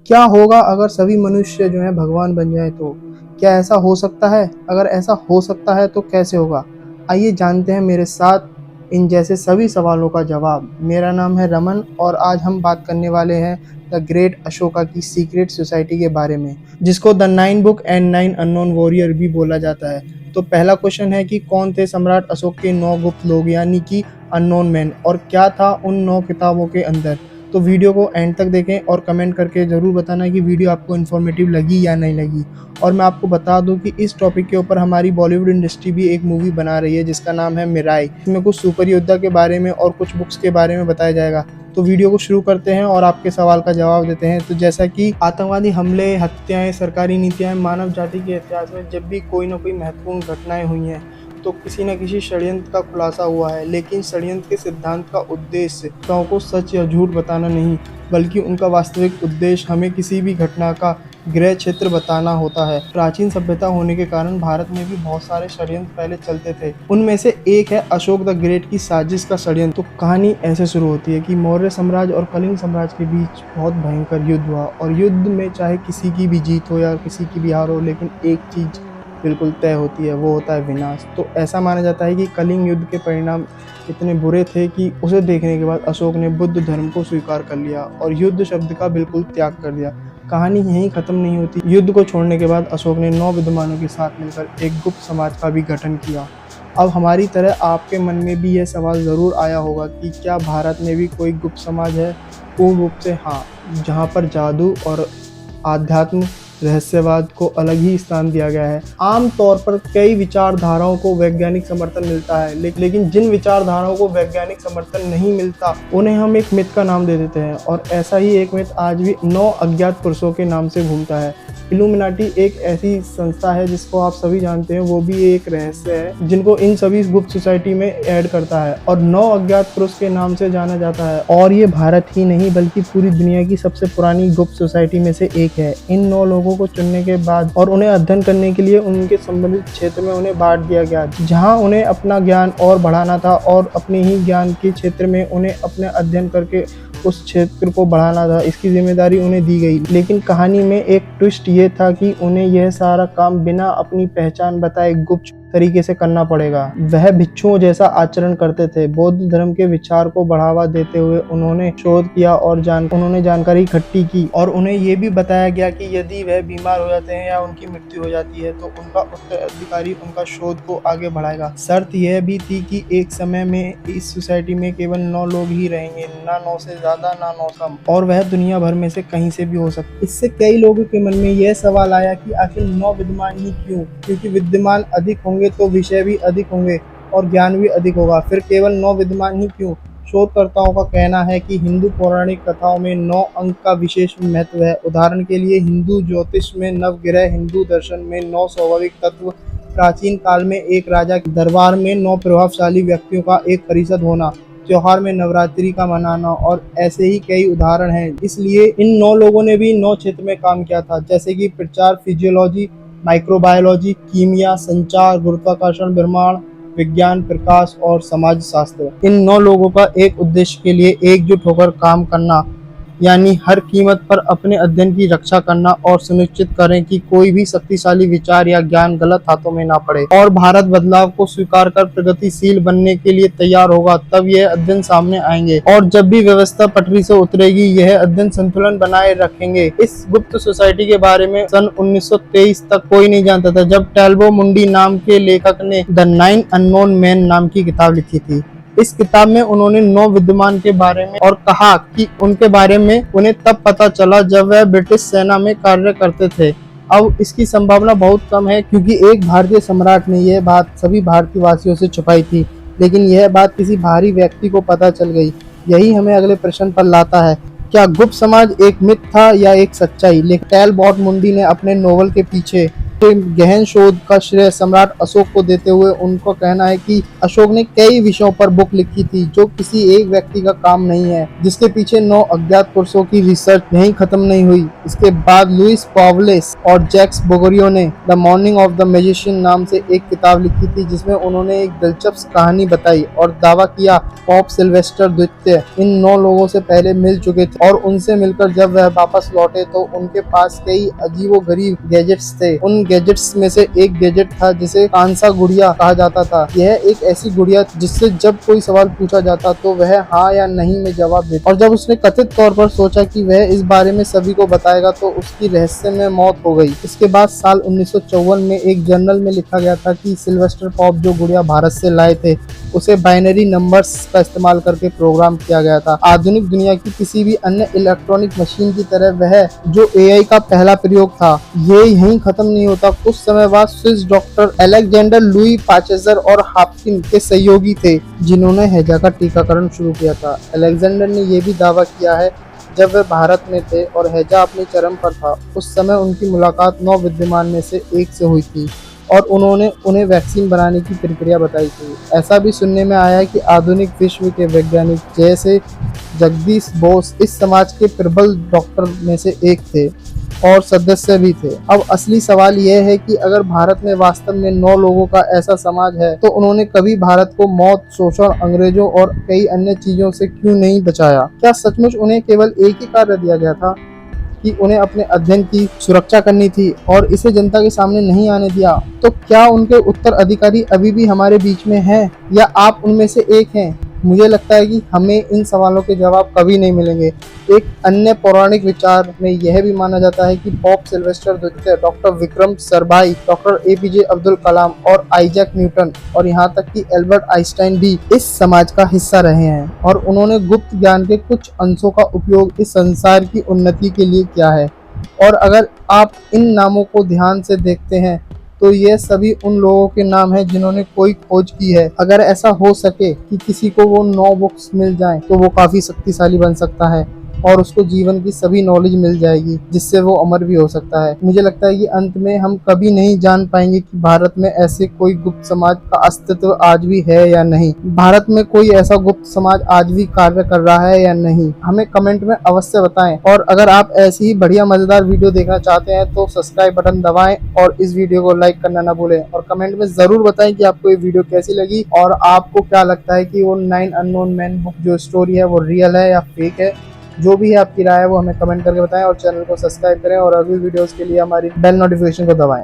क्या होगा अगर सभी मनुष्य जो है भगवान बन जाए तो? क्या ऐसा हो सकता है? अगर ऐसा हो सकता है तो कैसे होगा? आइए जानते हैं मेरे साथ इन जैसे सभी सवालों का जवाब। मेरा नाम है रमन और आज हम बात करने वाले हैं द ग्रेट अशोका की सीक्रेट सोसाइटी के बारे में, जिसको the 9 book and 9 unknown warrior भी बोला जाता है। तो पहला क्वेश्चन है कि कौन थे सम्राट अशोक के 9 गुप्त लोग यानी कि अननोन मैन, और क्या था उन 9 किताबों के अंदर? तो वीडियो को एंड तक देखें और कमेंट करके ज़रूर बताना कि वीडियो आपको इन्फॉर्मेटिव लगी या नहीं लगी। और मैं आपको बता दूं कि इस टॉपिक के ऊपर हमारी बॉलीवुड इंडस्ट्री भी एक मूवी बना रही है जिसका नाम है मिराई। इसमें कुछ सुपर योद्धा के बारे में और कुछ बुक्स के बारे में बताया जाएगा। तो वीडियो को शुरू करते हैं और आपके सवाल का जवाब देते हैं। तो जैसा कि आतंकवादी हमले, हत्याएं, सरकारी नीतियां, मानव जाति के इतिहास में जब भी कोई ना कोई महत्वपूर्ण घटनाएं हुई हैं तो किसी न किसी षड्यंत्र का खुलासा हुआ है। लेकिन षड्यंत्र के सिद्धांत का उद्देश्य घटनाओं को सच या झूठ बताना नहीं, बल्कि उनका वास्तविक उद्देश्य हमें किसी भी घटना का गृह क्षेत्र बताना होता है। प्राचीन सभ्यता होने के कारण भारत में भी बहुत सारे षड्यंत्र पहले चलते थे। उनमें से एक है अशोक द ग्रेट की साजिश का षड्यंत्र। तो कहानी ऐसे शुरू होती है कि मौर्य साम्राज्य और कलिंग साम्राज्य के बीच बहुत भयंकर युद्ध हुआ, और युद्ध में चाहे किसी की भी जीत हो या किसी की भी हार हो, लेकिन एक चीज बिल्कुल तय होती है, वो होता है विनाश। तो ऐसा माना जाता है कि कलिंग युद्ध के परिणाम इतने बुरे थे कि उसे देखने के बाद अशोक ने बुद्ध धर्म को स्वीकार कर लिया और युद्ध शब्द का बिल्कुल त्याग कर दिया। कहानी यहीं खत्म नहीं होती। युद्ध को छोड़ने के बाद अशोक ने 9 विद्वानों के साथ मिलकर एक गुप्त समाज का भी गठन किया। अब हमारी तरह आपके मन में भी यह सवाल ज़रूर आया होगा कि क्या भारत में भी कोई गुप्त समाज है? पूर्ण रूप से हाँ, जहाँ पर जादू और आध्यात्म, रहस्यवाद को अलग ही स्थान दिया गया है। आम तौर पर कई विचारधाराओं को वैज्ञानिक समर्थन मिलता है, लेकिन जिन विचारधाराओं को वैज्ञानिक समर्थन नहीं मिलता उन्हें हम एक मिथ का नाम दे देते हैं। और ऐसा ही एक मिथ आज भी 9 अज्ञात पुरुषों के नाम से घूमता है। इल्यूमिनाटी एक ऐसी संस्था है जिसको आप सभी जानते हैं, वो भी एक रहस्य है जिनको इन सभी गुप्त सोसाइटी में ऐड करता है और 9 अज्ञात पुरुष के नाम से जाना जाता है। और ये भारत ही नहीं बल्कि पूरी दुनिया की सबसे पुरानी गुप्त सोसाइटी में से एक है। इन 9 लोगों को चुनने के बाद और उन्हें अध्ययन करने के लिए उनके संबंधित क्षेत्र में उन्हें बांट दिया गया, जहाँ उन्हें अपना ज्ञान और बढ़ाना था और अपने ही ज्ञान के क्षेत्र में उन्हें अपने अध्ययन करके उस क्षेत्र को बढ़ाना था। इसकी जिम्मेदारी उन्हें दी गई। लेकिन कहानी में एक ट्विस्ट ये था कि उन्हें यह सारा काम बिना अपनी पहचान बताए गुप्त तरीके से करना पड़ेगा। वह भिक्षुओं जैसा आचरण करते थे। बौद्ध धर्म के विचार को बढ़ावा देते हुए उन्होंने शोध किया और उन्होंने जानकारी इकट्ठी की, और उन्हें यह भी बताया गया कि यदि वह बीमार हो जाते हैं या उनकी मृत्यु हो जाती है तो उनका उत्तराधिकारी उनका शोध को आगे बढ़ाएगा। शर्त यह भी थी कि एक समय में इस सोसाइटी में केवल 9 लोग ही रहेंगे, ना 9 से ज्यादा ना 9 कम, और वह दुनिया भर में से कहीं से भी हो सकता। इससे कई लोगों के मन में यह सवाल आया कि आखिर 9 विद्वान ही क्यों? क्योंकि विद्वान अधिक होंगे तो विषय भी अधिक होंगे और ज्ञान भी अधिक होगा। फिर केवल 9 विद्वान ही क्यों? शोधकर्ताओं का कहना है कि हिंदू पौराणिक कथाओं में 9 अंक का विशेष महत्व है। उदाहरण के लिए हिंदू ज्योतिष में नवग्रह, हिंदू दर्शन में 9 स्वाभाविक तत्व, प्राचीन काल में एक राजा के दरबार में 9 प्रभावशाली व्यक्तियों का एक परिषद होना, त्योहार में नवरात्रि का मनाना, और ऐसे ही कई उदाहरण हैं। इसलिए इन 9 लोगों ने भी 9 क्षेत्र में काम किया था, जैसे कि प्रचार, फिजियोलॉजी, माइक्रोबायोलॉजी, कीमिया, संचार, गुरुत्वाकर्षण, ब्रह्मांड विज्ञान, प्रकाश और समाज शास्त्र। इन 9 लोगों का एक उद्देश्य के लिए एकजुट होकर काम करना, यानी हर कीमत पर अपने अध्ययन की रक्षा करना और सुनिश्चित करें कि कोई भी शक्तिशाली विचार या ज्ञान गलत हाथों में ना पड़े। और भारत बदलाव को स्वीकार कर प्रगतिशील बनने के लिए तैयार होगा, तब यह अध्ययन सामने आएंगे, और जब भी व्यवस्था पटरी से उतरेगी यह अध्ययन संतुलन बनाए रखेंगे। इस गुप्त सोसाइटी के बारे में सन 1923 तक कोई नहीं जानता था, जब टैल्बो मुंडी नाम के लेखक ने द 9 अननोन मैन नाम की किताब लिखी थी। इस किताब में उन्होंने 9 विद्वान के बारे में और कहा कि उनके बारे में उन्हें तब पता चला जब वह ब्रिटिश सेना में कार्य करते थे। अब इसकी संभावना बहुत कम है क्योंकि एक भारतीय सम्राट ने यह बात सभी भारतीय वासियों से छुपाई थी, लेकिन यह बात किसी बाहरी व्यक्ति को पता चल गई। यही हमें अगले प्रश्न पर लाता है, क्या गुप्त समाज एक मिथ था या एक सच्चाई? लेकिन टैलबॉट मुंडी ने अपने नोवेल के पीछे के गहन शोध का श्रेय सम्राट अशोक को देते हुए उनको कहना है कि अशोक ने कई विषयों पर बुक लिखी थी जो किसी एक व्यक्ति का काम नहीं है, जिसके पीछे 9 अज्ञात पुरुषों की रिसर्च यहीं खत्म नहीं हुई। इसके बाद लुइस पॉवलेस और जैक्स बोगरियो ने the morning of the magician नाम से एक किताब लिखी थी, जिसमें उन्होंने एक दिलचस्प कहानी बताई और दावा किया पॉप सिल्वेस्टर द्वितीय इन 9 लोगों से पहले मिल चुके थे और उनसे मिलकर जब वह वापस लौटे तो उनके पास कई अजीबोगरीब गैजेट्स थे। उन गैजेट्स में से एक गैजेट था जिसे कांसा गुड़िया कहा जाता था। यह एक ऐसी गुड़िया जिससे जब कोई सवाल पूछा जाता तो वह हाँ या नहीं में जवाब देती, और जब उसने कथित तौर पर सोचा कि वह इस बारे में सभी को बताएगा तो उसकी रहस्य में मौत हो गई। इसके बाद साल 1954 में एक जर्नल में लिखा गया था कि सिल्वेस्टर पॉप जो गुड़िया भारत से लाए थे उसे बाइनरी नंबर्स का इस्तेमाल करके प्रोग्राम किया गया था। आधुनिक दुनिया की किसी भी अन्य इलेक्ट्रॉनिक मशीन की तरह वह जो एआई का पहला प्रयोग था ये यहीं खत्म नहीं होता। कुछ समय बाद स्विस डॉक्टर अलेक्जेंडर लुई पाचेजर और हाफकिन के सहयोगी थे जिन्होंने हैजा का टीकाकरण शुरू किया था। अलेक्जेंडर ने यह भी दावा किया है जब वे भारत में थे और हैजा अपने चरम पर था, उस समय उनकी मुलाकात 9 विद्यमान में से एक से हुई थी और उन्होंने उन्हें वैक्सीन बनाने की प्रक्रिया बताई थी। ऐसा भी सुनने में आया है कि आधुनिक विश्व के वैज्ञानिक जैसे जगदीश बोस इस समाज के प्रबल डॉक्टर में से एक थे और सदस्य भी थे। अब असली सवाल यह है कि अगर भारत में वास्तव में 9 लोगों का ऐसा समाज है तो उन्होंने कभी भारत को मौत, शोषण, अंग्रेजों और कई अन्य चीजों से क्यों नहीं बचाया? क्या सचमुच उन्हें केवल एक ही कार्य दिया गया था कि उन्हें अपने अध्ययन की सुरक्षा करनी थी और इसे जनता के सामने नहीं आने दिया? तो क्या उनके उत्तराधिकारी अभी भी हमारे बीच में हैं या आप उनमें से एक हैं? मुझे लगता है कि हमें इन सवालों के जवाब कभी नहीं मिलेंगे। एक अन्य पौराणिक विचार में यह भी माना जाता है कि पॉप सिल्वेस्टर द्वितीय doctor Vikram Sarabhai, doctor APJ Abdul Kalam और आइजैक न्यूटन और यहाँ तक कि एल्बर्ट आइंस्टाइन भी इस समाज का हिस्सा रहे हैं और उन्होंने गुप्त ज्ञान के कुछ अंशों का उपयोग इस संसार की उन्नति के लिए किया है। और अगर आप इन नामों को ध्यान से देखते हैं तो ये सभी उन लोगों के नाम हैं जिन्होंने कोई खोज की है। अगर ऐसा हो सके कि किसी को वो 9 बुक्स मिल जाएं तो वो काफी शक्तिशाली बन सकता है और उसको जीवन की सभी नॉलेज मिल जाएगी जिससे वो अमर भी हो सकता है। मुझे लगता है कि अंत में हम कभी नहीं जान पाएंगे कि भारत में ऐसे कोई गुप्त समाज का अस्तित्व आज भी है या नहीं। भारत में कोई ऐसा गुप्त समाज आज भी कार्य कर रहा है या नहीं, हमें कमेंट में अवश्य बताएं। और अगर आप ऐसी ही बढ़िया मजेदार वीडियो देखना चाहते हैं तो सब्सक्राइब बटन दबाएं और इस वीडियो को लाइक करना ना भूलें और कमेंट में जरूर बताएं कि आपको ये वीडियो कैसी लगी और आपको क्या लगता है कि वो 9 अननोन मैन बुक जो स्टोरी है वो रियल है या फेक है। जो भी आपकी राय है वो हमें कमेंट करके बताएं और चैनल को सब्सक्राइब करें और अगली वीडियोस के लिए हमारी बेल नोटिफिकेशन को दबाएं।